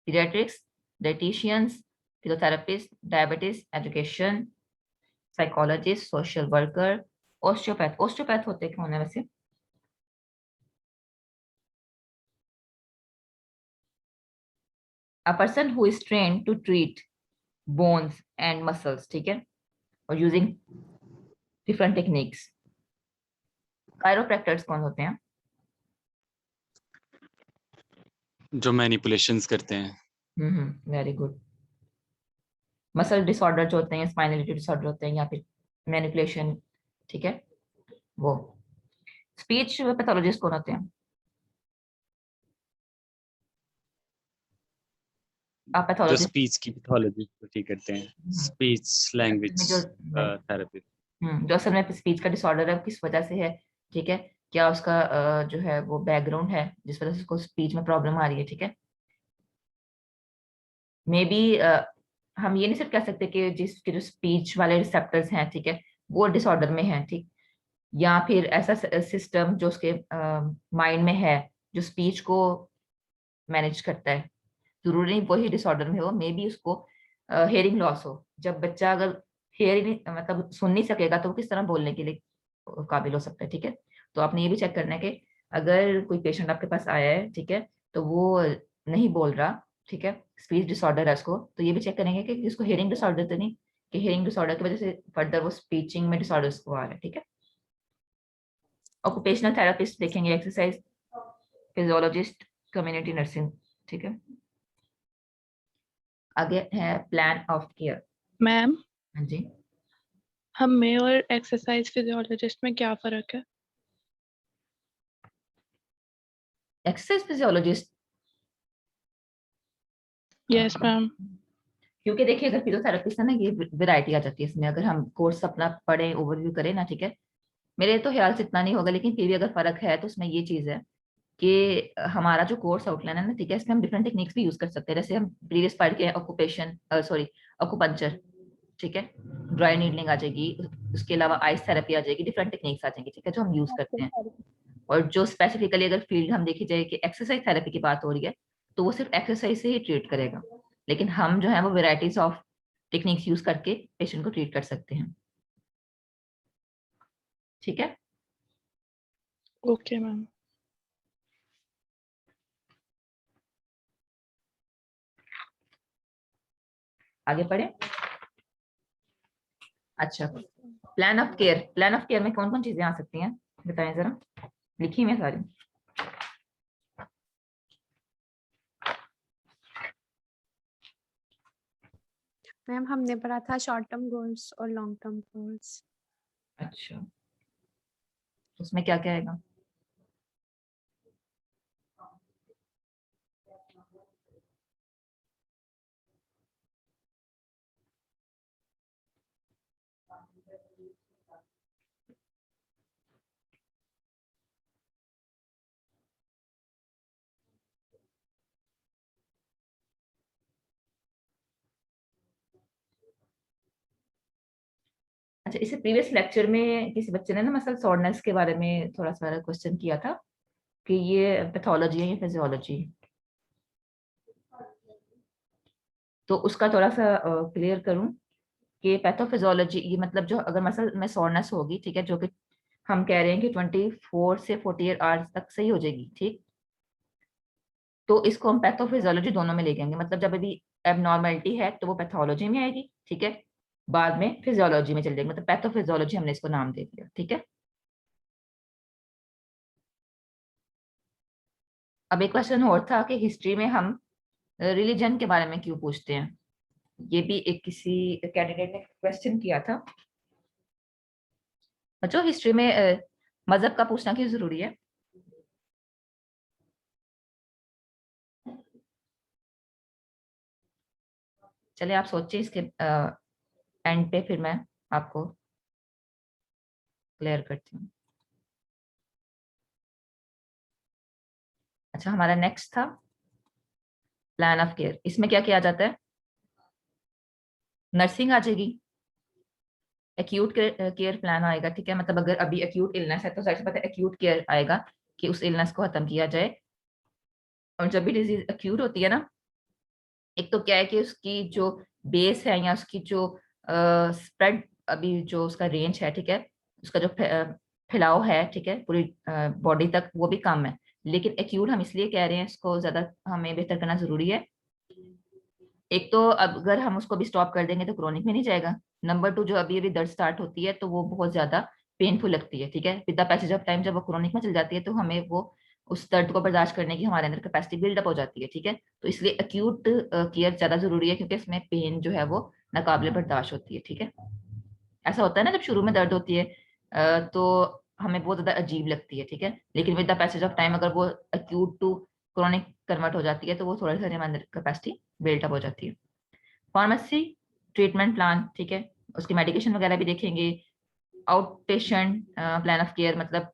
pediatrics, dietitians, physiotherapist, diabetes, education, psychologist, social worker, osteopath. Osteopath होते कौन है वैसे? A person who is trained to treat bones and muscles, ठीक है, और यूजिंग डिफरेंट टेक्निक्स। कायरोप्रैक्टर्स कौन होते हैं? जो मैनिपुलेशंस करते हैं। Very good. मसल डिसऑर्डर जो होते हैं, स्पाइनलिटी डिसऑर्डर होते हैं, या फिर मैनिपुलेशन, ठीक है, वो। स्पीच पैथोलॉजिस्ट कौन होते हैं? आप जो पैथोलॉजिस्ट स्पीच की पैथोलॉजी को ठीक करते हैं, स्पीच लैंग्वेज में जो थेरेपी। जो असल में स्पीच का डिसऑर्डर है वो किस वजह से है, ठीक है, क्या उसका जो है वो बैकग्राउंड है जिस वजह से उसको स्पीच में प्रॉब्लम आ रही है, ठीक है। मे बी हम ये नहीं सिर्फ कह सकते कि जिसके जो स्पीच वाले रिसेप्टर्स हैं, ठीक है, वो डिसऑर्डर में हैं, ठीक, या फिर ऐसा सिस्टम जो उसके माइंड में है जो स्पीच को मैनेज करता है, जरूरी नहीं वही डिसऑर्डर में हो। मे बी उसको हेयरिंग लॉस हो। जब बच्चा अगर हेयर ही नहीं, मतलब सुन नहीं सकेगा, तो वो किस तरह बोलने के लिए काबिल हो सकता है, ठीक है। तो आपने ये भी चेक करना है कि अगर कोई पेशेंट आपके पास आया है, ठीक है, तो वो नहीं बोल रहा, ठीक है, स्पीच डिसऑर्डर है उसको, तो ये भी चेक करेंगे कि इसको हेयरिंग डिसऑर्डर तो नहीं, कि हेयरिंग डिसऑर्डर की वजह से फर्दर वो स्पीचिंग में डिसऑर्डर्स को आ रहा है, ठीक है। ऑक्यूपेशनल थेरापिस्ट देखेंगे, एक्सरसाइज फिजियोलॉजिस्ट, कम्युनिटी नर्सिंग, ठीक है। आगे है प्लान ऑफ केयर। मैम, हाँ जी। हम में और एक्सरसाइज फिजियोलॉजिस्ट में क्या फर्क है? Exercise physiologist, yes ma'am. क्योंकि देखिए अगर फिजियोथेरेपिस्ट है ना, ये वैरायटी आ जाती है इसमें। अगर हम कोर्स अपना पढ़े, ओवरव्यू करें ना, ठीक है, मेरे तो ख्याल से इतना नहीं होगा, लेकिन फिर भी अगर फर्क है तो उसमें ये चीज है कि हमारा जो कोर्स आउटलाइन है ना, ठीक है, इसमें हम डिफरेंट टेक्निक्स भी यूज कर सकते हैं। जैसे हम प्रीवियस पढ़ के ऑक्यूपेशन, सॉरी, ऑक्यूपंचर, ठीक है, ड्राई नीडलिंग आ जाएगी, उसके अलावा आइस थेरेपी आ जाएगी, डिफरेंट टेक्निक्स आ जाएंगी, ठीक है, जो हम यूज करते हैं। और जो स्पेसिफिकली अगर फील्ड हम देखी जाए कि एक्सरसाइज थेरेपी की बात हो रही है, तो वो सिर्फ एक्सरसाइज से ही ट्रीट करेगा। लेकिन हम जो है वो वेराइटीज ऑफ टेक्निक्स यूज करके पेशेंट को ट्रीट कर सकते हैं, ठीक है। Okay ma'am. आगे पढ़े। अच्छा, plan of care. Plan of care में कौन कौन चीजें आ सकती हैं, बताएं जरा, लिखी हुई है सारी। मैम हमने पढ़ा था शॉर्ट टर्म गोल्स और लॉन्ग टर्म गोल्स। अच्छा, उसमें क्या क्या आएगा? अच्छा, इसे प्रीवियस लेक्चर में किसी बच्चे ने ना मसल सोरनेस के बारे में थोड़ा सा क्वेश्चन किया था कि ये पैथोलॉजी है या फिजियोलॉजी, तो उसका थोड़ा सा क्लियर करूं कि पैथोफिजियोलॉजी ये मतलब जो अगर मसल में सोरनेस होगी, ठीक है, जो कि हम कह रहे हैं कि 24 से 48 आवर्स तक सही हो जाएगी, ठीक, तो इसको हम पैथोफिजियोलॉजी दोनों में ले जाएंगे। मतलब जब अभी एबनॉर्मेलिटी है तो वो पैथोलॉजी में आएगी, ठीक है, बाद में फिजियोलॉजी में चल जाएगी, मतलब पैथोफिजियोलॉजी हमने इसको नाम दे दिया, ठीक है। अब एक क्वेश्चन और था कि हिस्ट्री में हम रिलीजन के बारे में क्यों पूछते हैं, ये भी एक किसी कैंडिडेट ने क्वेश्चन किया था। बच्चों, हिस्ट्री में मजहब का पूछना क्यों जरूरी है? चलिए आप सोचिए, इसके एंड पे फिर मैं आपको क्लियर करती हूँ। अच्छा, हमारा नेक्स्ट था प्लान ऑफ केयर। इसमें क्या किया जाता है? नर्सिंग आ जाएगी, एक्यूट केयर प्लान आएगा, ठीक है, मतलब अगर अभी एक्यूट इलनेस है तो जाहिर सी बात है एक्यूट केयर आएगा कि उस इलनेस को खत्म किया जाए। और जब भी डिजीज एक्यूट होती है ना, एक तो क्या है कि उसकी जो बेस है या उसकी जो स्प्रेड, अभी जो उसका रेंज है, ठीक है, उसका जो फैलाव है, ठीक है, पूरी बॉडी तक, वो भी कम है। लेकिन एक्यूट हम इसलिए कह रहे हैं इसको ज्यादा हमें बेहतर करना जरूरी है। एक तो अगर हम उसको भी स्टॉप कर देंगे तो क्रोनिक में नहीं जाएगा। नंबर टू, जो अभी अभी दर्द स्टार्ट होती है तो वो बहुत ज्यादा पेनफुल लगती है, ठीक है। With the passage of time जब वो क्रोनिक में चल जाती है तो हमें वो उस दर्द को बर्दाश्त करने की हमारे अंदर कैपेसिटी बिल्डअप हो जाती है, ठीक है। तो इसलिए एक्यूट केयर ज्यादा जरूरी है, क्योंकि इसमें पेन जो है वो नाकाबिले बर्दाश्त होती है, ठीक है। ऐसा होता है ना, जब शुरू में दर्द होती है तो हमें बहुत ज्यादा अजीब लगती है, ठीक है। लेकिन with the passage of time अगर वो एक्यूट टू क्रोनिक कन्वर्ट हो जाती है तो वो थोड़ी सी हमारे अंदर कैपेसिटी बिल्डअप हो जाती है। फार्मेसी ट्रीटमेंट प्लान, ठीक है, उसकी मेडिकेशन वगैरह भी देखेंगे। Out patient plan of care, मतलब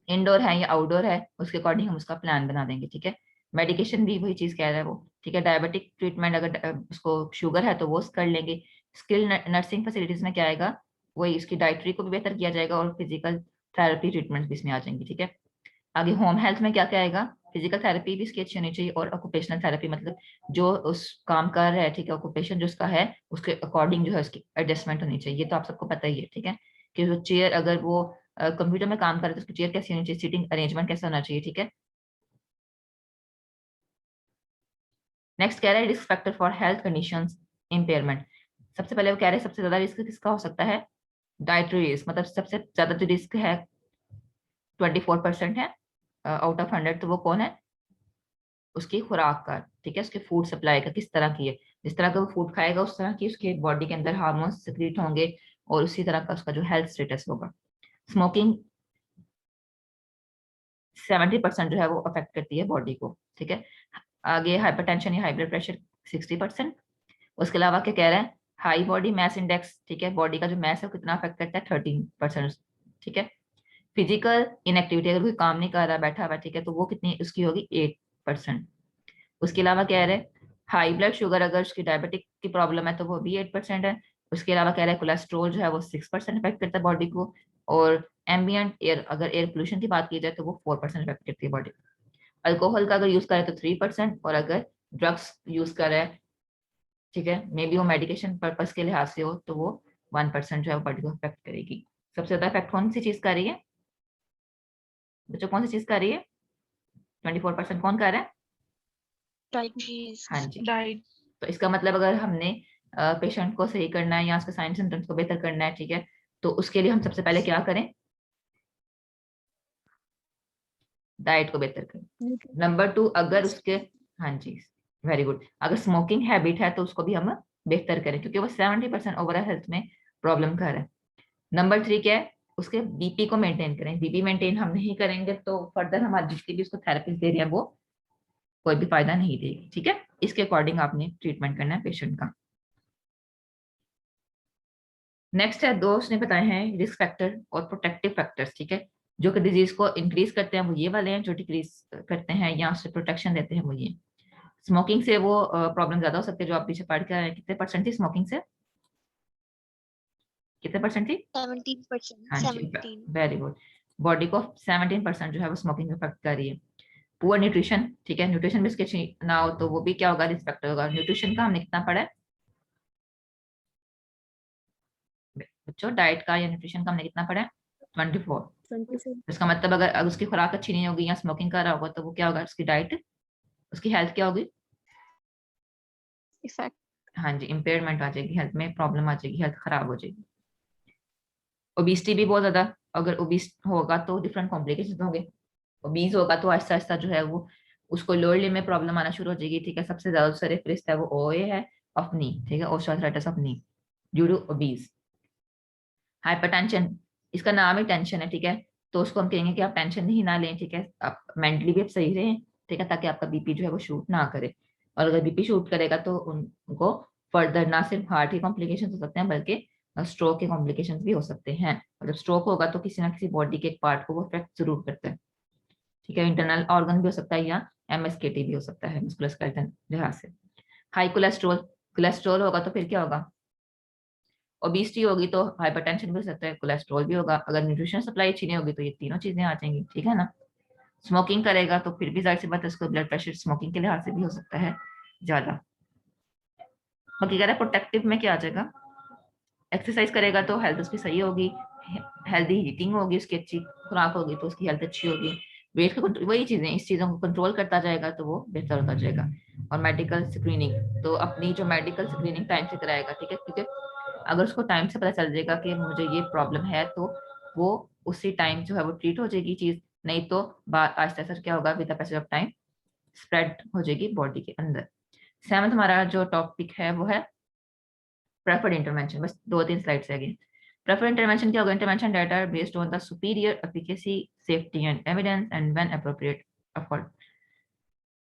इंडोर है या आउटडोर है, उसके अकॉर्डिंग हम उसका प्लान बना देंगे, ठीक है। मेडिकेशन भी वही चीज कह रहा है वो, ठीक है। डायबिटिक ट्रीटमेंट, अगर उसको शुगर है तो वो कर लेंगे। स्किल नर्सिंग फैसिलिटीज में क्या आएगा, वही इसकी डाइटरी को भी बेहतर किया जाएगा और फिजिकल थेरेपी ट्रीटमेंट भी इसमें आ जाएंगी, ठीक है। आगे होम हेल्थ में क्या क्या आएगा, फिजिकल थेरेपी भी इसकी अच्छी होनी चाहिए, और ऑक्यूपेशनल थेरेपी, मतलब जो उस काम कर रहा है, ठीक है, ऑक्यूपेशन जो उसका है उसके अकॉर्डिंग जो है उसकी एडजस्टमेंट होनी चाहिए। ये तो आप सबको पता ही है, ठीक है, कि वो चेयर, अगर वो कंप्यूटर में काम कर रहे तो उसकी चेयर कैसी होनी चाहिए, सीटिंग अरेंजमेंट कैसा होना चाहिए, ठीक है। नेक्स्ट कह रहा है risk factor for health conditions impairment. सबसे पहले वो कह रहे हैं सबसे ज्यादा रिस्क किसका हो सकता है, डाइटरी रिस्क, मतलब सबसे ज्यादा जो रिस्क है 24% है आउट ऑफ 100, तो वो कौन है, उसकी खुराक का, ठीक है, उसके फूड सप्लाई का किस तरह की है। जिस तरह का वो फूड खाएगा उस तरह की उसके बॉडी के अंदर हार्मोन्स सिक्रीट होंगे, और उसी तरह का उसका जो हेल्थ स्टेटस होगा। स्मोकिंग 70% जो है वो अफेक्ट करती है बॉडी को, ठीक है। आगे हाइपरटेंशन या हाई ब्लड प्रेशर 60%। उसके अलावा क्या कह रहा है, हाई बॉडी मैस इंडेक्स, ठीक है, बॉडी का जो मैस है वो कितना अफेक्ट करता है 13%, ठीक है। फिजिकल इनएक्टिविटी, अगर कोई काम नहीं कर रहा, बैठा हुआ, ठीक है, तो वो कितनी उसकी होगी 8%। उसके अलावा कह रहे हैं हाई ब्लड शुगर, अगर उसकी डायबिटिक की प्रॉब्लम है तो वो भी 8% है। उसके अलावा कह रहे हैं कोलेस्ट्रोल जो है वो 6% इफेक्ट करता है बॉडी को, और एम्बियंट एयर, अगर एयर पोल्यूशन की बात की जाए तो वो 4% इफेक्ट करती है बॉडी। अल्कोहल का अगर यूज करे तो 3%, और अगर ड्रग्स यूज करे, ठीक है, मे बी वो मेडिकेशन पर्पज के लिहाज से हो, तो वो 1% जो है बॉडी को इफेक्ट करेगी। सबसे ज्यादा इफेक्ट कौन सी चीज कर रही है बच्चों, कौन सी चीज कर रही है, 24% कौन कर रहा है, डायबिटीज। हाँ जी। डाइट। तो इसका मतलब अगर हमने पेशेंट को सही करना है या उसके साइन सिम्टम्स को बेहतर करना है, ठीक है, तो उसके लिए हम सबसे पहले क्या करें, डाइट को बेहतर करें। नंबर 2, अगर उसके, हाँ जी, वेरी गुड, अगर स्मोकिंग हैबिट है तो उसको भी हम बेहतर करें, क्योंकि वो 70% ओवरऑल हेल्थ में प्रॉब्लम कर रहा है। नंबर 3 क्या है, उसके बीपी को मेंटेन करें। बीपी मेंटेन हम नहीं करेंगे तो फर्दर हमारी जितनी भी उसको थेरेपी दे रही है वो कोई भी फायदा नहीं देगी, ठीक है। इसके अकॉर्डिंग आपने ट्रीटमेंट करना है पेशेंट का। नेक्स्ट है, दो उसने बताए हैं रिस्क फैक्टर और प्रोटेक्टिव फैक्टर्स, ठीक है। जो कि डिजीज को इंक्रीज करते हैं वो ये वाले हैं, जो डिक्रीज करते हैं या उससे प्रोटेक्शन देते हैं वो ये। स्मोकिंग से वो प्रॉब्लम ज्यादा हो सकती है, जो आप पीछे पढ़ के आए हैं। कितने परसेंट थी स्मोकिंग से, कितने परसेंट थी, 17%। हाँ जी, 17। Very good. बॉडी को 17% जो है वो स्मोकिंग इफेक्ट कर रही है। पुअर न्यूट्रिशन, ठीक है, न्यूट्रिशन भी इसके अच्छी ना हो तो वो भी क्या होगा, रिस्क फैक्टर होगा। न्यूट्रिशन का हमने कितना पढ़ा है बच्चों, डाइट का या न्यूट्रिशन का हमने कितना पढ़ा है, 24। इसका मतलब अगर उसकी खुराक अच्छी नहीं होगी या स्मोकिंग कर रहा होगा तो वो क्या होगा, उसकी डाइट, उसकी हेल्थ क्या होगी, इफेक्ट। हाँ जी, इम्पेयरमेंट आ जाएगी, हेल्थ में प्रॉब्लम आ जाएगी, हेल्थ खराब हो जाएगी। ओबिसिटी भी बहुत ज्यादा, अगर ओबिस होगा तो डिफरेंट कॉम्प्लिकेशन होंगे। ओबीज होगा तो आहिस्ता आहिस्ता जो है वो उसको लोअर लिम्ब में प्रॉब्लम आना शुरू हो जाएगी, ठीक है। सबसे ज्यादा उसका रिस्क है वो ओए है, ऑफ नी, ठीक है, osteoarthritis of knee due to obese. Hypertension, इसका नाम ही टेंशन है, ठीक है, तो उसको हम कहेंगे कि आप टेंशन ही ना लें, ठीक है, आप मेंटली भी सही रहें, ठीक है, ताकि आपका बीपी जो है वो शूट ना करे। और अगर बीपी शूट करेगा तो उनको फर्दर ना सिर्फ हार्ट के कॉम्प्लिकेशन हो सकते हैं बल्कि स्ट्रोक के कॉम्प्लिकेशन भी हो सकते हैं। और जब स्ट्रोक होगा तो किसी ना किसी बॉडी के एक पार्ट को वो अफेक्ट जरूर करता है, ठीक है, इंटरनल ऑर्गन भी हो सकता है या एमएसकेटी भी हो सकता है, मस्कुलोस्केलेटल लिहाज से। हाई कोलेस्ट्रॉल, कोलेस्ट्रॉल होगा तो फिर क्या होगा, ओबेसिटी होगी तो हाइपरटेंशन भी हो सकता है, कोलेस्ट्रॉल भी होगा। अगर न्यूट्रिशन सप्लाई अच्छी नहीं होगी तो ये तीनों चीजें आ जाएंगी, ठीक है ना। स्मोकिंग करेगा तो फिर भी जाहिर सी बात है उसको ब्लड प्रेशर स्मोकिंग के लिहाज से भी हो सकता है ज्यादा। बाकी कह रहा है प्रोटेक्टिव में क्या आ जाएगा, एक्सरसाइज करेगा तो हेल्थ उसकी सही होगी, हेल्दी ईटिंग होगी, उसकी अच्छी खुराक होगी तो उसकी हेल्थ अच्छी होगी, वेट का वही चीजें, इस चीजों को कंट्रोल करता जाएगा तो वो बेहतर होता जाएगा। और मेडिकल स्क्रीनिंग, तो अपनी जो मेडिकल स्क्रीनिंग टाइम से कराएगा, ठीक है, क्योंकि अगर उसको टाइम से पता चल जाएगा कि मुझे ये प्रॉब्लम है तो वो उसी टाइम जो है वो ट्रीट हो जाएगी चीज, नहीं तो आहिस्ता आहिस्ता क्या होगा, with the passage of time spread हो जाएगी बॉडी के अंदर। 7th हमारा जो टॉपिक है वो है प्रेफर्ड इंटरवेंशन, बस 2-3 स्लाइड्स आगे। प्रेफर्ड इंटरवेंशन क्या होगा, intervention data are based on the superior efficacy, safety and evidence and when appropriate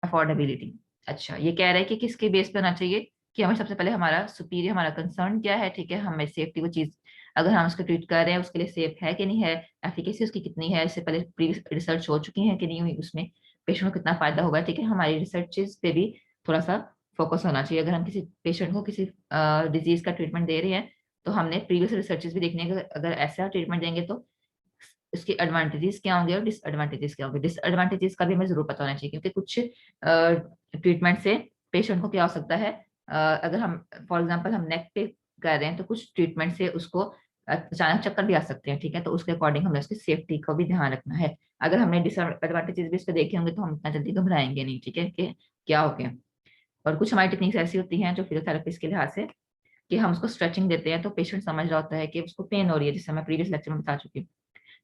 affordability. अच्छा, ये कह रहा है कि किसके बेस पे होना चाहिए, कि हमें सबसे पहले हमारा सुपीरियर, हमारा कंसर्न क्या है, ठीक है, हमें सेफ्टी, वो चीज अगर हम उसको ट्रीट कर रहे हैं उसके लिए सेफ है कि नहीं है, एफिकेसी उसकी कितनी है, इससे पहले प्रीवियस रिसर्च हो चुकी है कि नहीं हुई, उसमें पेशेंट को कितना फायदा होगा, ठीक है, हमारी रिसर्चेज पे भी थोड़ा सा फोकस होना चाहिए। अगर हम किसी पेशेंट को किसी डिजीज का ट्रीटमेंट दे रहे हैं तो हमने प्रीवियस रिसर्चेज भी देखने हैं, अगर ऐसा ट्रीटमेंट देंगे तो इसके एडवांटेजेस क्या होंगे और डिसएडवांटेजेस क्या होंगे। डिसएडवांटेजेस का भी हमें जरूर पता होना चाहिए, क्योंकि कुछ ट्रीटमेंट से पेशेंट को क्या हो सकता है, अगर हम फॉर एग्जांपल हम नेक पे कर रहे हैं तो कुछ ट्रीटमेंट से उसको अचानक चक्कर भी आ सकते हैं, ठीक है, तो उसके अकॉर्डिंग हमें उसकी सेफ्टी का भी ध्यान रखना है। अगर हमने डिसएडवांटेजेस भी इसके देखे होंगे तो हम इतना जल्दी घबराएंगे नहीं, ठीक है, कि क्या हो गया। और कुछ हमारी टेक्निक्स ऐसी होती हैं जो फिजियोथेरेपिस्ट के लिहाज से, कि हम उसको स्ट्रेचिंग देते हैं तो पेशेंट समझ रहा होता है कि उसको पेन हो रही है, जिससे मैं प्रीवियस लेक्चर में बता चुकी हूँ,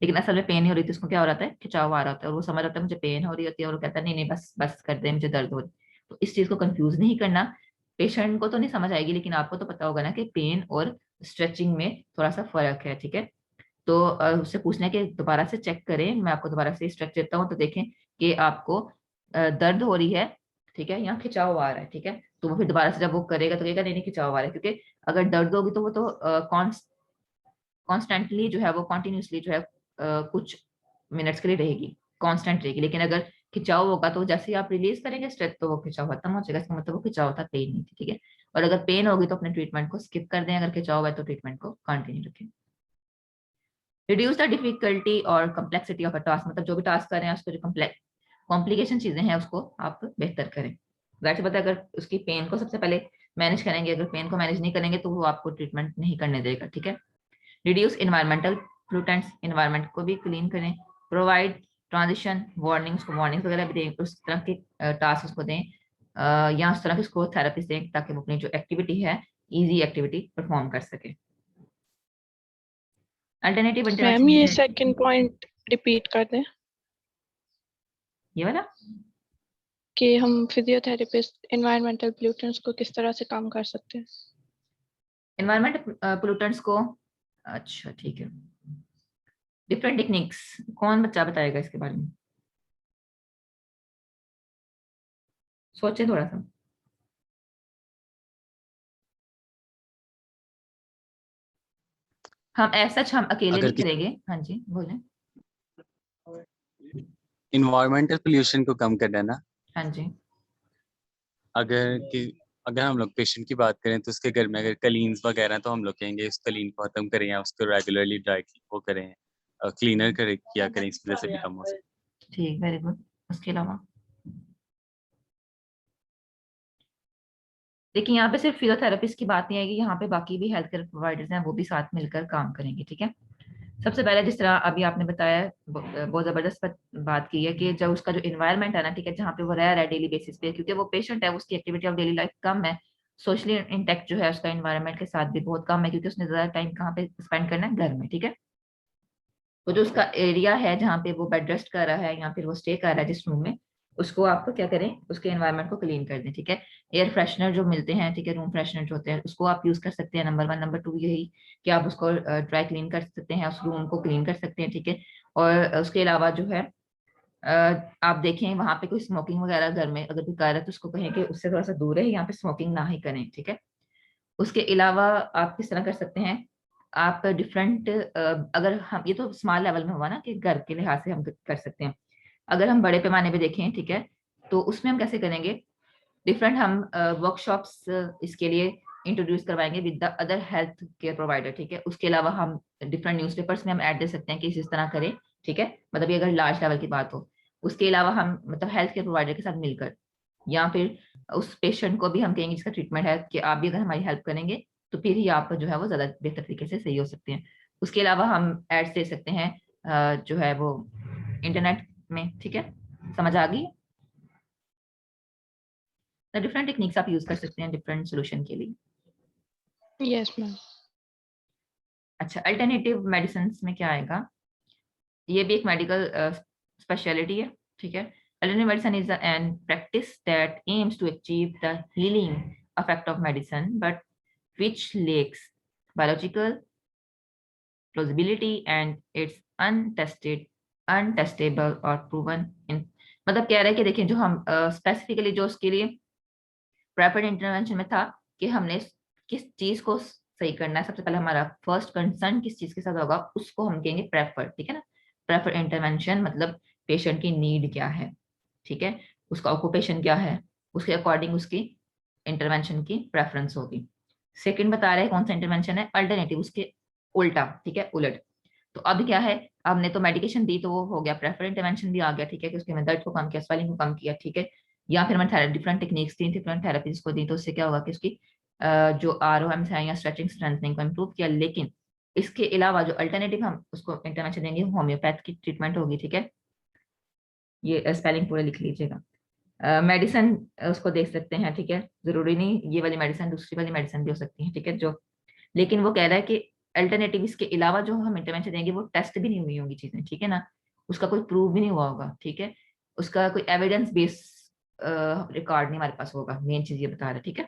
लेकिन असल में पेन नहीं हो रही थी, उसको क्या हो रहा था, खिंचाव आ रहा होता है, और वो समझ रहा है मुझे पेन हो रही होती है, और वो कहता है नहीं नहीं बस बस कर दे, मुझे दर्द हो रही। तो इस चीज को कंफ्यूज नहीं करना, पेशेंट को तो नहीं समझ आएगी लेकिन आपको तो पता होगा ना कि पेन और स्ट्रेचिंग में थोड़ा सा फर्क है, ठीक है। तो उससे पूछना कि दोबारा से चेक करें, मैं आपको दोबारा से स्ट्रेच देता हूँ तो देखें कि आपको दर्द हो रही है, ठीक है, यहाँ खिंचाव आ रहा है, ठीक है, तो वो फिर दोबारा से जब वो करेगा तो कहेगा नहीं नहीं खिंचाव आ रहा है, क्योंकि अगर दर्द होगी तो वो तो कॉन्स्टेंटली जो है वो कॉन्टिन्यूसली जो है कुछ मिनट्स के लिए रहेगी, कांस्टेंट रहेगी, लेकिन अगर खिंचाव होगा तो जैसे ही आप रिलीज करेंगे स्ट्रेच तो वो खिंचाव खत्म हो जाएगा, इसका मतलब वो खिंचाव था, पेन नहीं थी, ठीक है। और अगर पेन होगी तो अपने ट्रीटमेंट को स्किप कर दें, अगर खिंचाव है तो ट्रीटमेंट को कंटिन्यू रखें। रिड्यूस द डिफिकल्टी और कम्प्लेक्सिटी ऑफ अ टास्क, मतलब जो भी टास्क कर रहे हैं उसको जो कॉम्प्लिकेशन चीजें हैं उसको आप बेहतर करें। वैसे पता है, अगर उसकी पेन को सबसे पहले मैनेज करेंगे, अगर पेन को मैनेज नहीं करेंगे तो वो आपको ट्रीटमेंट नहीं करने देगा, ठीक है। रिड्यूस इन्वायरमेंटल पोल्यूटेंट्स, इन्वायरमेंट को भी क्लीन करें। प्रोवाइड ट्रांजिशन वार्निंग्स वगैरह भी दें, उस तरह के टास्क उसको दें, या उस तरह के उसको थेरेपिस्ट दें ताकि वो अपनी जो एक्टिविटी है इजी एक्टिविटी परफॉर्म कर सके। अल्टरनेटिव मैम ये इंटरवेंशन, सेकंड पॉइंट रिपीट कर दें ये वाला कि हम फिजियोथेरेपिस्ट एनवायरमेंटल पोल्यूटेंट्स को किस तरह से काम कर सकते हैं। एनवायरमेंट पोल्यूटेंट्स को, अच्छा ठीक है, डिफरेंट टेक्निक्स, कौन बच्चा बताएगा इसके बारे में, सोचे थोड़ा सा। हम ऐसा हम अकेले अगर नहीं करेंगे, हाँ जी बोलें। इन्वायरमेंटल पोल्यूशन को कम करना है ना, हाँ जी, अगर हम लोग पेशेंट की बात करें तो उसके घर में अगर कलीन्स वगैरह हैं, तो हम लोग कहेंगे उस कलीन को खत्म करें या उसको रेगुलरली ड्राई वो करें, क्लीनर करें किया करें, इस वजह से भी कम हो सकता ठीक, वेरी गुड। उसके अलावा देखिए यहाँ पे सिर्फ फिजियोथेरेपिस्ट की बात नहीं आएगी, यहाँ पे बाकी भी हेल्थ केयर प्रोवाइडर्स हैं, वो भी साथ मिलकर काम करेंगे, ठीक है। सबसे पहले जिस तरह अभी आपने बताया, बहुत जबरदस्त बात की है कि जब उसका जो इन्वायरमेंट है ना, ठीक है, जहाँ पे वो रह रहा है डेली बेसिस पे, क्योंकि वो पेशेंट है, उसकी एक्टिविटी ऑफ डेली लाइफ कम है, सोशली इंटेक्ट जो है उसका इन्वायरमेंट के साथ भी बहुत कम है, क्योंकि उसने ज्यादा टाइम कहाँ पे स्पेंड करना है, घर में, ठीक है। तो जो उसका एरिया है जहाँ पे वो बेड रेस्ट कर रहा है या फिर वो स्टे कर रहा है जिस रूम में, उसको आपको क्या करें, उसके एनवायरनमेंट को क्लीन कर दें, ठीक है। एयर फ्रेशनर जो मिलते हैं, ठीक है, रूम फ्रेशनर जो होते हैं उसको आप यूज कर सकते हैं, नंबर 1। नंबर 2 यही कि आप उसको ड्राई क्लीन कर सकते हैं, उस रूम को क्लीन कर सकते हैं, ठीक है। और उसके अलावा जो है अ, आप देखें वहां पे कोई स्मोकिंग वगैरह घर में अगर कोई कर रहा है तो उसको कहें कि उससे थोड़ा सा दूर है, यहाँ पे स्मोकिंग ना ही करें, ठीक है। उसके अलावा आप किस तरह कर सकते हैं, आप डिफरेंट, अगर हम, ये तो स्मॉल लेवल में हुआ ना कि घर के लिहाज से हम कर सकते हैं, अगर हम बड़े पैमाने पे देखें, ठीक है, तो उसमें हम कैसे करेंगे, डिफरेंट हम वर्कशॉप्स इसके लिए इंट्रोड्यूस करवाएंगे with the other health care provider, ठीक है। उसके अलावा हम डिफरेंट न्यूज़पेपर्स में हम ऐड दे सकते हैं कि इस तरह करें, ठीक है, मतलब ये अगर लार्ज लेवल की बात हो। उसके अलावा हम मतलब हेल्थ केयर प्रोवाइडर के साथ मिलकर, या फिर उस पेशेंट को भी हम कहेंगे जिसका ट्रीटमेंट है कि आप भी अगर हमारी हेल्प करेंगे तो फिर ही आप जो है वो ज्यादा बेहतर तरीके से सही हो सकते हैं। उसके अलावा हम एड्स दे सकते हैं जो है वो इंटरनेट में, ठीक है, समझ आ गई? तो डिफरेंट टेक्निक्स आप यूज कर सकते हैं डिफरेंट सोल्यूशन के लिए। Yes ma'am. अच्छा, अल्टरनेटिव मेडिसिन में क्या आएगा? ये भी एक मेडिकल स्पेशलिटी है, ठीक है। Alternative medicine is an practice that aims to achieve the healing effect of medicine, but which lacks biological plausibility and it's untestable or proven in, मतलब कह रहे हैं कि देखिए जो हम स्पेसिफिकली जो उसके लिए प्रेफर्ड इंटरवेंशन में था कि हमने किस चीज को सही करना है, सबसे पहले हमारा फर्स्ट कंसर्न किस चीज के साथ होगा उसको हम कहेंगे प्रेफर्ड, ठीक है ना। प्रेफर्ड इंटरवेंशन मतलब पेशेंट की नीड क्या है, ठीक है, उसका ऑक्यूपेशन क्या है, उसके अकॉर्डिंग उसकी इंटरवेंशन की प्रेफरेंस होगी। सेकंड बता रहे हैं कौन सा इंटरवेंशन है, अल्टरनेटिव, उसके उल्टा, ठीक है, उलट। तो अब क्या है, हमने तो मेडिकेशन दी तो वो हो गया, प्रेफर इंटरवेंशन भी आ गया, ठीक है, कि उसके में दर्द को कम किया, स्वेलिंग को कम किया, ठीक है। या फिर मैंने डिफरेंट टेक्निक्स दी, डिफरेंट थेरेपीज को दी, तो उससे क्या होगा कि उसकी जो ROMs है या स्ट्रेचिंग स्ट्रेंथनिंग को इम्प्रूव किया। लेकिन इसके अलावा जो अल्टरनेटिव हम उसको इंटरवेंशन देंगे होम्योपैथ की ट्रीटमेंट होगी, ठीक है। ये स्पेलिंग पूरा लिख लीजिएगा। मेडिसिन उसको देख सकते हैं, ठीक है, जरूरी नहीं ये वाली मेडिसिन, दूसरी वाली मेडिसिन भी हो सकती है, ठीक है, जो, लेकिन वो कह रहा है कि अल्टरनेटिव इसके अलावा जो हम इंटरवेंशन देंगे वो टेस्ट भी नहीं हुई होंगी चीजें, ठीक है ना, उसका कोई प्रूव भी नहीं हुआ होगा, ठीक है, उसका कोई एविडेंस बेस रिकॉर्ड नहीं हमारे पास होगा, मेन चीज ये बता रहा है, ठीक है।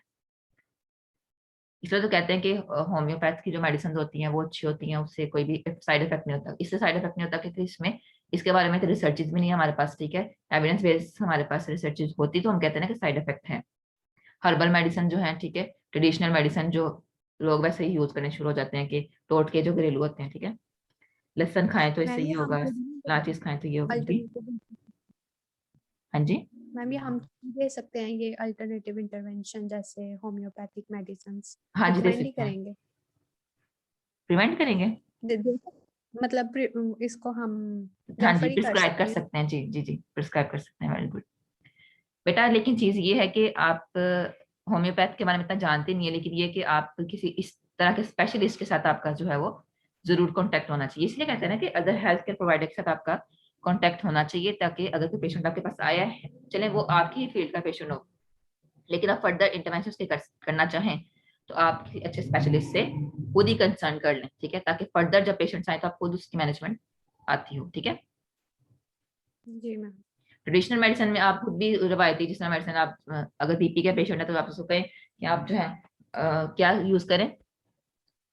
इसलिए तो कहते हैं कि होम्योपैथ की जो मेडिसिन होती हैं वो अच्छी होती हैं, उससे कोई भी साइड इफेक्ट नहीं होता। इससे साइड इफेक्ट नहीं होता क्योंकि इसमें इसके बारे में तो रिसर्चेज भी नहीं है हमारे पास, ठीक है, एविडेंस बेस हमारे पास रिसर्चेज होती तो हम कहते हैं ना कि साइड इफेक्ट है। हर्बल मेडिसिन जो है, ठीक है, ट्रेडिशनल मेडिसिन जो लोग वैसे ही यूज करने शुरू हो जाते हैं कि टोटके जो घरेलू होते हैं, ठीक है, लहसुन खाएं तो इससे मैम ये ये हम होगा, लाचीज खाएं तो ये होगा जी। अल्टरनेटिव, हाँ जी, मैम ये हम दे सकते हैं ये अल्टरनेटिव इंटरवेंशन जैसे होम्योपैथिक मेडिसिन हाँ जी, दे रिकमेंड ही सकते हैं, करेंगे? प्रिवेंट करेंगे, मतलब इसको हम हाँ जी, रेफर ही कर प्रिस्क्राइब कर सकते हैं? सकते हैं, जी जी जी, प्रिस्क्राइब कर सकते हैं, वेरी गुड बेटा। लेकिन चीज ये है कि आप होम्योपैथ के बारे में इतना जानते नहीं है, लेकिन ये कि आप किसी इस तरह के स्पेशलिस्ट के साथ आपका जो है वो जरूर कांटेक्ट होना चाहिए। इसलिए कहते हैं ना कि अदर हेल्थ केयर प्रोवाइडर के साथ आपका कांटेक्ट होना चाहिए, ताकि अगर कोई पेशेंट आपके पास आया है, चले वो आपकी ही फील्ड का पेशेंट हो, लेकिन आप फर्दर इंटरवेंशन करना चाहें तो आप किसी अच्छे स्पेशलिस्ट से खुद ही कंसर्न कर लें, ठीक है, ताकि फर्दर जब पेशेंट्स आए तो आप खुद उसकी मैनेजमेंट आती हो, ठीक है। जी मैम। ट्रेडिशनल मेडिसिन में आप खुद भी रवायती जिस तरह मेडिसिन आप अगर BP का पेशेंट है तो आप उसको कहें कि आप जो है क्या यूज करें,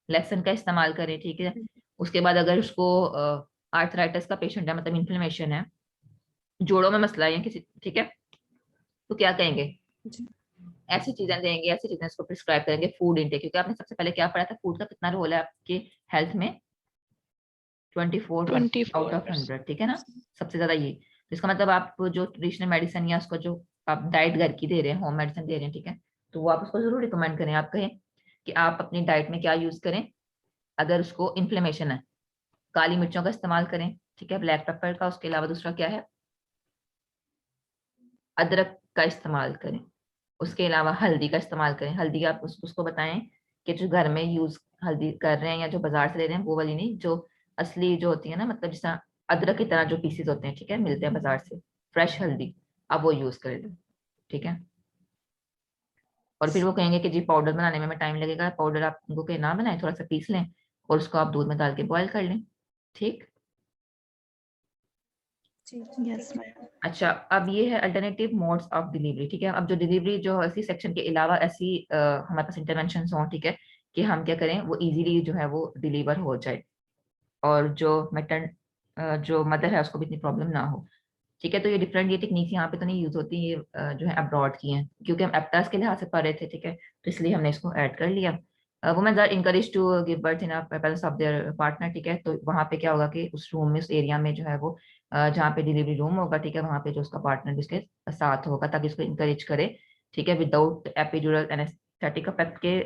लहसुन का इस्तेमाल करें, ठीक है। उसके बाद अगर उसको आर्थराइटिस का पेशेंट है, मतलब इन्फ्लेमेशन है, जोड़ों में मसला है या किसी, ठीक है, तो क्या कहेंगे, जी ऐसी चीजें देंगे, ऐसी चीजें उसको प्रिस्क्राइब करेंगे। फूड इनटेक, क्योंकि आपने सबसे पहले क्या पढ़ा था, फूड का कितना रोल है आपके हेल्थ में, 24% आउट ऑफ 24%। 100, ठीक है ना, सबसे ज्यादा ये। तो इसका मतलब आप जो ट्रेडिशनल मेडिसिन या उसको जो आप डाइट घर की दे रहे हैं, होम मेडिसिन दे रहे हैं, ठीक है, तो वो आप उसको जरूर रिकमेंड करें। आप कहें कि आप अपनी डाइट में क्या यूज करें, अगर उसको इन्फ्लेमेशन है, काली मिर्चों का इस्तेमाल करें, ठीक है, ब्लैक पेपर का, उसके अलावा दूसरा क्या है, अदरक का इस्तेमाल करें, उसके अलावा हल्दी का इस्तेमाल करें। हल्दी आप उसको बताएं कि जो घर में यूज हल्दी कर रहे हैं या जो बाजार से ले रहे हैं वो वाली नहीं, जो असली जो होती है ना, मतलब जिस तरह अदरक की तरह जो पीसेस होते हैं, ठीक है, मिलते हैं बाजार से, फ्रेश हल्दी, आप वो यूज कर लें, ठीक है। और फिर वो कहेंगे कि जी पाउडर बनाने में टाइम लगेगा, पाउडर आप उनको के ना बनाए, थोड़ा सा पीस लें और उसको आप दूध में डाल के बॉयल कर लें, ठीक। जी Yes, ma'am. अच्छा, अब ये है अल्टरनेटिव मोड्स ऑफ डिलीवरी, ठीक है। अब जो डिलीवरी जो इसी सेक्शन के अलावा ऐसी हमारे पास इंटरवेंशन हो, ठीक है, कि हम क्या करें वो इजीली जो है वो डिलीवर हो जाए और जो मैटर जो मदर है उसको भी इतनी प्रॉब्लम ना हो, ठीक है। तो ये डिफरेंट ये टेक्निक्स यहाँ पे तो नहीं यूज होती, ये जो है अब्रॉड की हैं, क्योंकि हम एप्टास के लिहाज से पढ़ रहे थे, ठीक है, तो इसलिए हमने इसको ऐड कर लिया। Womens are encourage to give birth in presence of their partner, ठीक है, तो वहाँ पे क्या होगा कि उस रूम में, उस एरिया में जो है वो जहाँ पे डिलीवरी रूम होगा, ठीक है, वहाँ पे जो उसका पार्टनर जिसके साथ होगा, ताकि उसको इनकरेज करे, ठीक है, विदाउट एपिड्यूरल एनेस्थेटिक इफेक्ट के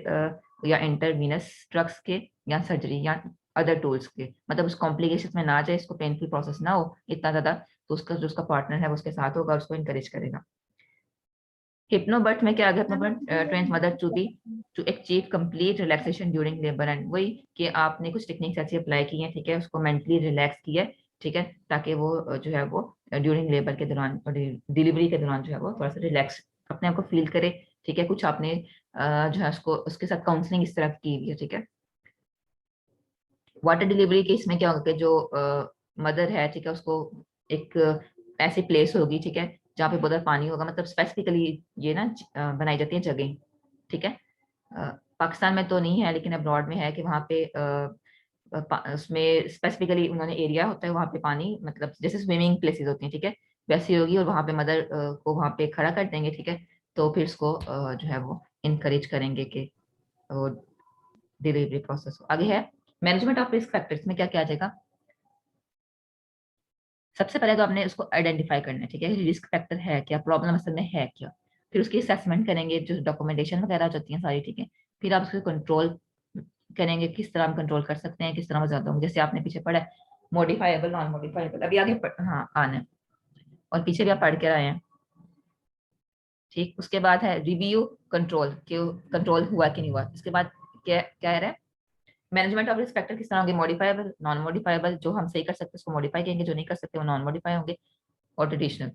या इंटरवीनस ड्रग्स के या सर्जरी या अदर टूल्स के, मतलब उस कॉम्प्लिकेशन में ना जाए, इसको पेनफुल प्रोसेस ना हो इतना ज्यादा, तो उसका जो उसका पार्टनर है वो उसके साथ होगा और उसको इनकरेज करेगा। हिप्नोबर्ट में क्या आ गया? Hypnobirth trains mother to achieve complete relaxation during labour and वही कि आपने कुछ टेक्निक्स ऐसी अप्लाई की हैं, ठीक है, उसको मेंटली रिलैक्स किया है, ठीक है, ताकि वो जो है वो ड्यूरिंग लेबर के दौरान और डिलीवरी के दौरान जो है वो थोड़ा सा रिलैक्स अपने आप को फील करे, ठीक है। कुछ आपने जो है उसको उसके साथ काउंसलिंग इस तरह की हुई है, ठीक है। वाटर डिलीवरी के इसमें क्या होगा कि जो मदर है, ठीक है, उसको एक ऐसी प्लेस होगी, ठीक है, जहाँ पे बहुत ज्यादा पानी होगा, मतलब स्पेसिफिकली ये ना बनाई जाती है जगह, ठीक है। पाकिस्तान में तो नहीं है लेकिन अब्रॉड में है कि वहाँ पे उसमें स्पेसिफिकली उन्होंने एरिया होता है वहाँ पे पानी, मतलब जैसे स्विमिंग प्लेसेस होती हैं, ठीक है, वैसी होगी, और वहाँ पे मदर को वहाँ पे खड़ा कर देंगे, ठीक है। तो फिर इसको जो है वो इनकरेज करेंगे कि डिलीवरी प्रोसेस आगे है। मैनेजमेंट ऑफ रिस्क फैक्टर्स में क्या क्या आ जाएगा? सबसे पहले तो आपने उसको आइडेंटिफाई करना है, ठीक है, रिस्क फैक्टर है क्या, प्रॉब्लम असल में है क्या। फिर उसकी असेसमेंट करेंगे, जो डॉक्यूमेंटेशन वगैरह होती है सारी, ठीक है। फिर आप उसको कंट्रोल करेंगे, किस तरह हम कंट्रोल कर सकते हैं, किस तरह ज्यादा होंगे, जैसे आपने पीछे पढ़ा है मॉडिफाइबल नॉन मॉडिफाइबल, अभी आगे हाँ आना है, और पीछे भी आप पढ़ के आए हैं, ठीक। उसके बाद है रिव्यू कंट्रोल, क्यों कंट्रोल हुआ कि नहीं हुआ। इसके बाद क्या क्या है, मैनेजमेंट ऑफ रिस्क फैक्टर किस तरह होंगे, मॉडिफाइबल नॉन मॉडिफाइबल, जो हम सही कर सकते हैं उसको मॉडिफाई करेंगे, जो नहीं कर सकते वो नॉन मॉडिफाई होंगे, और ट्रेडिशनल।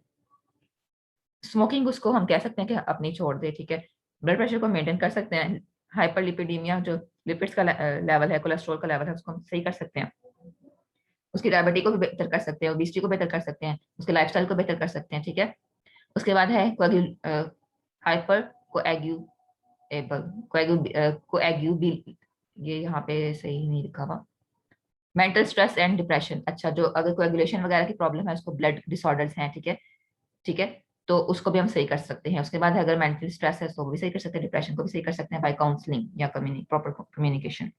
स्मोकिंग उसको हम कह सकते हैं कि अपनी छोड़ दे, ठीक है। ब्लड प्रेशर को मेंटेन कर सकते हैं, हाइपरलिपिडीमिया जो लिपिड्स का लेवल है, कोलेस्ट्रॉल का लेवल है, उसको हम सही कर सकते हैं। उसकी डायबिटीज को भी बेहतर कर सकते हैं, ओबेसिटी को बेहतर कर सकते हैं, उसके लाइफस्टाइल को बेहतर कर सकते हैं, ठीक है। उसके बाद है हाइपर कोएग्यूबल, ये यहाँ पे सही नहीं लिखा हुआ। मेंटल स्ट्रेस एंड डिप्रेशन, अच्छा, जो अगर कोएगुलेशन वगैरह की प्रॉब्लम है, उसको ब्लड डिसऑर्डर्स हैं, ठीक है, ठीक है, तो उसको भी हम सही कर सकते हैं। उसके बाद है अगर मेंटल स्ट्रेस है तो वो भी सही कर सकते हैं, डिप्रेशन को भी सही कर सकते हैं बाय काउंसलिंग या प्रॉपर कम्युनिकेशन।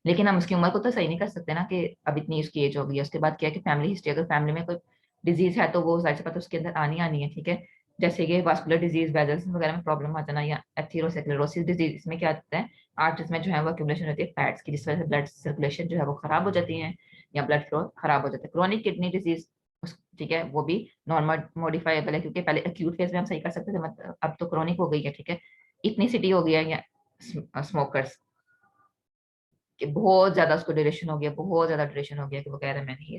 लेकिन हम उसकी उम्र को तो सही नहीं कर सकते ना कि अब इतनी उसकी एज हो गई है। उसके बाद क्या है कि फैमिली हिस्ट्री, अगर फैमिली में कोई डिजीज है तो वो जाहिर सी बात है उसके अंदर आनी आनी है, ठीक है। जैसे कि वास्कुलर डिजीज, वेजल्स वगैरह में प्रॉब्लम आ जाना, या एथेरोस्क्लेरोसिस डिजीज, इसमें क्या होता है, आर्टरीज में जो है वो एक्यूमुलेशन होती है फैट्स की, जिस वजह से ब्लड सर्कुलेशन जो है वो खराब हो जाती है, या ब्लड फ्लो खराब हो जाता है। क्रोनिक किडनी डिजीज, ठीक है, वो भी नॉन मॉडिफाइबल है, क्योंकि पहले एक्यूट फेज में हम सही कर सकते थे, मतलब अब तो क्रोनिक हो गई है, ठीक है। इथनिसिटी हो गया, या स्मोकर्स कि बहुत ज्यादा उसको ड्यूरेशन हो गया, बहुत ज्यादा ड्यूरेशन हो गया कि वो कह रहे हैं मैं नहीं ये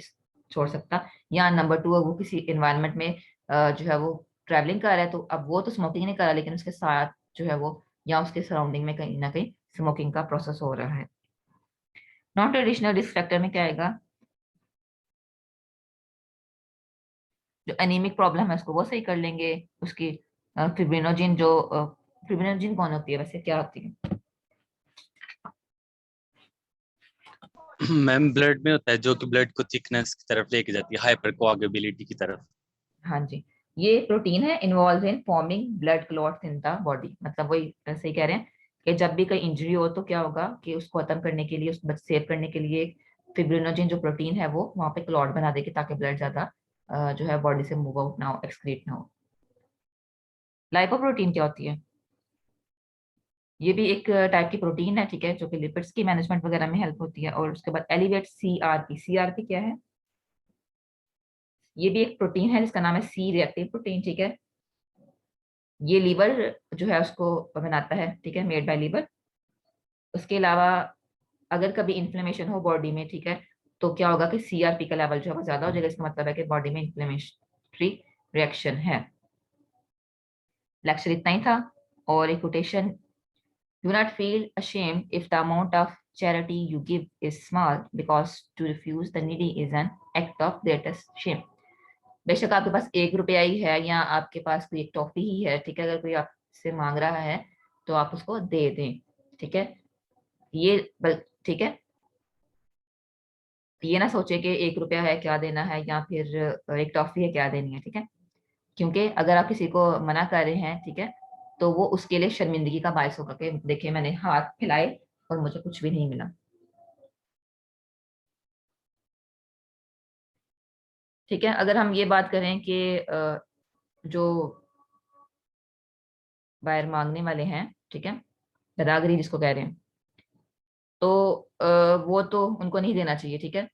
छोड़ सकता। या नंबर 2 है वो किसी एनवायरनमेंट में जो है वो ट्रैवलिंग कर रहा है, तो अब वो तो स्मोकिंग नहीं कर रहा, लेकिन उसके साथ जो है वो या उसके सराउंडिंग में कहीं ना कहीं स्मोकिंग का प्रोसेस हो रहा है। नॉन ट्रेडिशनल रिस्क फैक्टर में क्या आएगा, जो एनीमिक प्रॉब्लम है उसको वो सही कर लेंगे। उसकी फिब्रिनोजिन, जो फिब्रिनोजिन कौन होती है वैसे, क्या होती है? मैम ब्लड में होता है, जो कि ब्लड को थिकनेस की तरफ लेके जाती है, हाइपर कोआगुलेबिलिटी की तरफ। हाँ जी, ये प्रोटीन है involve in forming blood clots in the body, मतलब वही सही कह रहे हैं कि जब भी कोई इंजरी हो तो क्या होगा कि उसको खत्म करने के लिए, उसको सेव करने के लिए फिब्रिनोजिन जो प्रोटीन है वो वहाँ पे क्लॉट बना देगी, ताकि ब्लड ज्यादा जो है बॉडी से मूव आउट ना हो, एक्सक्रीट ना हो। लाइपोप्रोटीन क्या होती है? ये भी एक टाइप की प्रोटीन है, ठीक है, जो कि लिपिड्स की मैनेजमेंट वगैरह में हेल्प होती है। और उसके बाद एलिवेट सीआरपी, सीआरपी क्या है? ये भी एक प्रोटीन है जिसका नाम है सी रिएक्टिव प्रोटीन, ठीक है। ये लीवर जो है उसको बनाता है, ठीक है, मेड बाय लीवर। उसके अलावा अगर कभी इन्फ्लेमेशन हो बॉडी में, ठीक है, तो क्या होगा कि सीआरपी का लेवल जो है वो ज्यादा हो जाएगा, इसका मतलब है कि बॉडी में इन्फ्लेमेटरी रिएक्शन है। लेक्चर इतना ही था। और एक quotation, do not feel ashamed if the amount of charity you give is small, because to refuse the needy is an act of greatest shame। बेशक आपके पास 1 रुपया ही है, या आपके पास कोई एक टॉफी ही है, ठीक है, अगर कोई आपसे मांग रहा है तो आप उसको दे दें, ठीक है। ये ठीक है, ये ना सोचे कि 1 रुपया है क्या देना है, या फिर एक टॉफी है क्या देनी है, ठीक है। क्योंकि अगर आप किसी को मना कर रहे हैं, ठीक है, तो वो उसके लिए शर्मिंदगी का बायस होगा कि देखिए मैंने हाथ फैलाए और मुझे कुछ भी नहीं मिला, ठीक है। अगर हम ये बात करें कि जो बाहर मांगने वाले हैं, ठीक है, गदागरी जिसको कह रहे हैं, तो वो तो उनको नहीं देना चाहिए, ठीक है।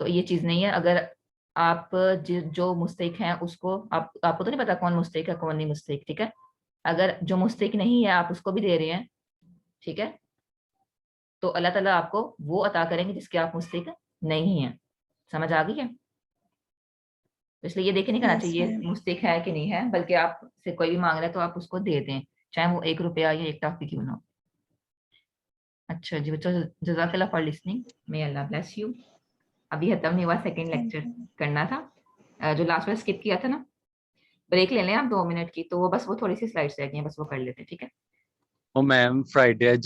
तो ये चीज नहीं है। अगर आप जो मुस्तहिक हैं उसको, आपको तो नहीं पता कौन मुस्तहिक है कौन नहीं मुस्तहिक, ठीक है, अगर जो मुस्तहिक नहीं है आप उसको भी दे रहे हैं, ठीक है, तो अल्लाह ताला आपको वो अता करेंगे जिसके आप मुस्तहिक नहीं हैं। समझ आ गई है? तो इसलिए ये देखे नहीं करना Yes, चाहिए ma'am. मुस्तहिक है कि नहीं है, बल्कि आपसे कोई भी मांग रहा है तो आप उसको दे दें, चाहे वो 1 रुपया या 1 टॉफी क्यों ना हो। अच्छा जी बच्चों, जज़ाकल्लाह for listening, may Allah bless you. अभी खत्म नहीं हुआ, सेकंड Thank लेक्चर you. करना था। जो लास्ट में स्किप किया था ना, ब्रेक ले लें आप 2 मिनट की, तो वो बस वो थोड़ी सी स्लाइड्स रह गई हैं, बस वो कर लेते हैं, ठीक है। वो मैम फ्राइडे